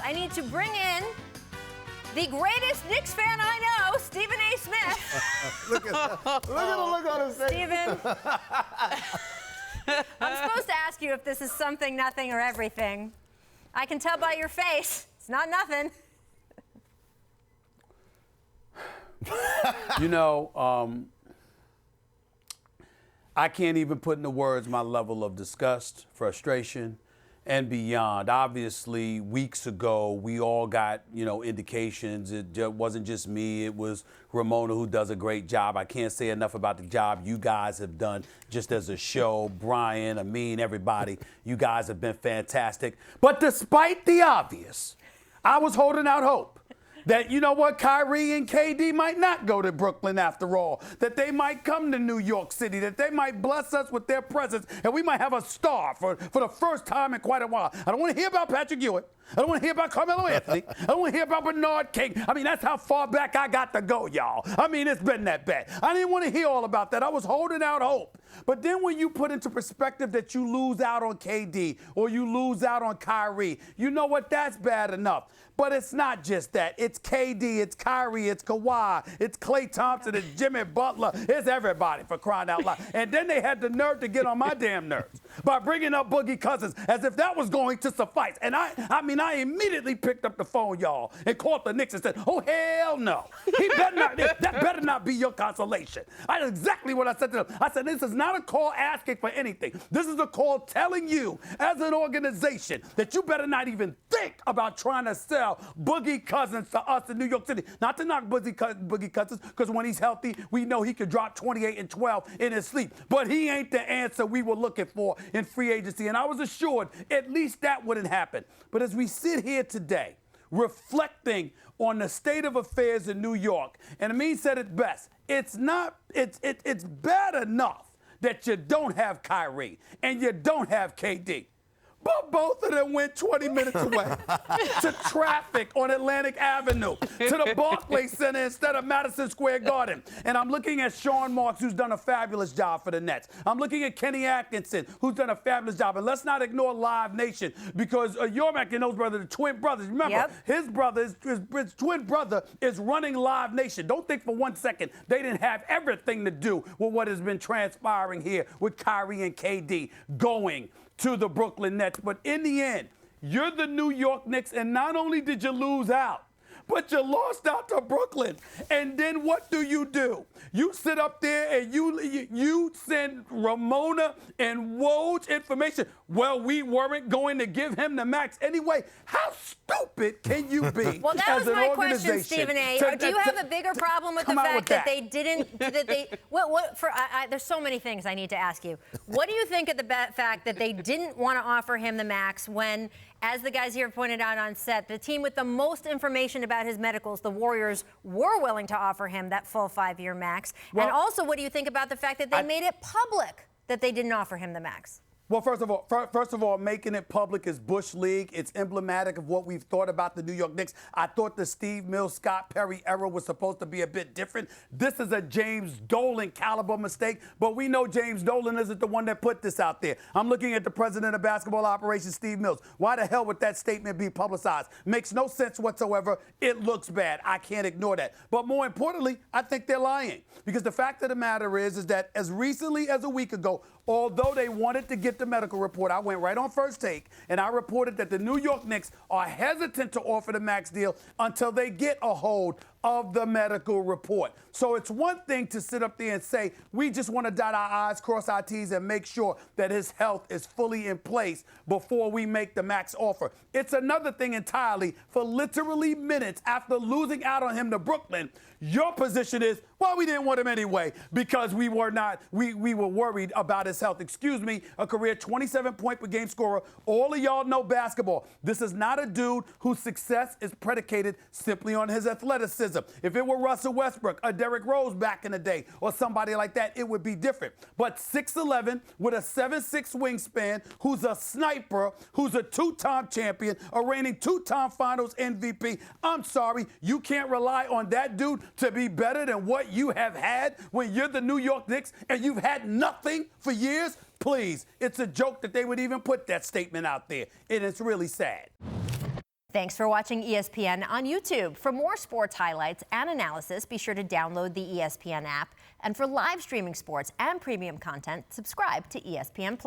I need to bring in the greatest Knicks fan I know, Stephen A. Smith. Look at the look on his face. Stephen, I'm supposed to ask you if this is something, nothing, or everything. I can tell by your face. It's not nothing. You know, I can't even put into words my level of disgust, frustration, and beyond. Obviously, weeks ago, we all got, indications. It wasn't just me. It was Ramona, who does a great job. I can't say enough about the job you guys have done just as a show. Brian, Amin, everybody, you guys have been fantastic. But despite the obvious, I was holding out hope that, Kyrie and KD might not go to Brooklyn after all, that they might come to New York City, that they might bless us with their presence, and we might have a star for the first time in quite a while. I don't want to hear about Patrick Ewing. I don't want to hear about Carmelo Anthony. I don't want to hear about Bernard King. I mean, that's how far back I got to go, y'all. I mean, it's been that bad. I didn't want to hear all about that. I was holding out hope. But then when you put into perspective that you lose out on KD or you lose out on Kyrie, you know what? That's bad enough. But it's not just that. It's KD, it's Kyrie, it's Kawhi, it's Klay Thompson, it's Jimmy Butler. It's everybody, for crying out loud. And then they had the nerve to get on my damn nerves by bringing up Boogie Cousins as if that was going to suffice. And I immediately picked up the phone, y'all, and called the Knicks and said, oh, hell no. He better not, that better not be your consolation. That's exactly what I said to them. I said, this is not a call asking for anything. This is a call telling you as an organization that you better not even think about trying to sell Boogie Cousins to us in New York City. Not to knock Boogie Cousins, because when he's healthy, we know he could drop 28 and 12 in his sleep. But he ain't the answer we were looking for in free agency. And I was assured at least that wouldn't happen. But as we sit here today, reflecting on the state of affairs in New York, and Amin said it best, it's bad enough that you don't have Kyrie and you don't have KD. But both of them went 20 minutes away to traffic on Atlantic Avenue, to the Barclays Center instead of Madison Square Garden. And I'm looking at Sean Marks, who's done a fabulous job for the Nets. I'm looking at Kenny Atkinson, who's done a fabulous job. And let's not ignore Live Nation, because York and those brothers, the twin brothers, remember, his twin brother is running Live Nation. Don't think for 1 second they didn't have everything to do with what has been transpiring here with Kyrie and KD going to the Brooklyn Nets. But in the end, you're the New York Knicks, and not only did you lose out, but you lost out to Brooklyn. And then what do? You sit up there and you send Ramona and Woj information. Well, we weren't going to give him the max anyway. How stupid can you be? Well, that was my question, Stephen A. Do you have a bigger problem with the fact that they didn't? There's so many things I need to ask you. What do you think of the fact that they didn't want to offer him the max when, as the guys here pointed out on set, the team with the most information about his medicals, the Warriors, were willing to offer him that full 5-year max? Well, and also, what do you think about the fact that they made it public that they didn't offer him the max? Well, first of all, making it public is Bush League. It's emblematic of what we've thought about the New York Knicks. I thought the Steve Mills, Scott Perry era was supposed to be a bit different. This is a James Dolan caliber mistake, but we know James Dolan isn't the one that put this out there. I'm looking at the president of basketball operations, Steve Mills. Why the hell would that statement be publicized? Makes no sense whatsoever. It looks bad. I can't ignore that. But more importantly, I think they're lying, because the fact of the matter is that as recently as a week ago, although they wanted to get the medical report, I went right on First Take, and I reported that the New York Knicks are hesitant to offer the max deal until they get a hold of the medical report. So it's one thing to sit up there and say, we just want to dot our I's, cross our T's, and make sure that his health is fully in place before we make the max offer. It's another thing entirely for literally minutes after losing out on him to Brooklyn. Your position is, well, we didn't want him anyway because we were worried about his health. Excuse me, a career 27-point per game scorer. All of y'all know basketball. This is not a dude whose success is predicated simply on his athleticism. If it were Russell Westbrook, a Derrick Rose back in the day, or somebody like that, it would be different. But 6'11", with a 7'6" wingspan, who's a sniper, who's a two-time champion, a reigning two-time finals MVP, I'm sorry, you can't rely on that dude to be better than what you have had when you're the New York Knicks and you've had nothing for years? Please, it's a joke that they would even put that statement out there, and it's really sad. Thanks for watching ESPN on YouTube. For more sports highlights and analysis, be sure to download the ESPN app. And for live streaming sports and premium content, subscribe to ESPN+.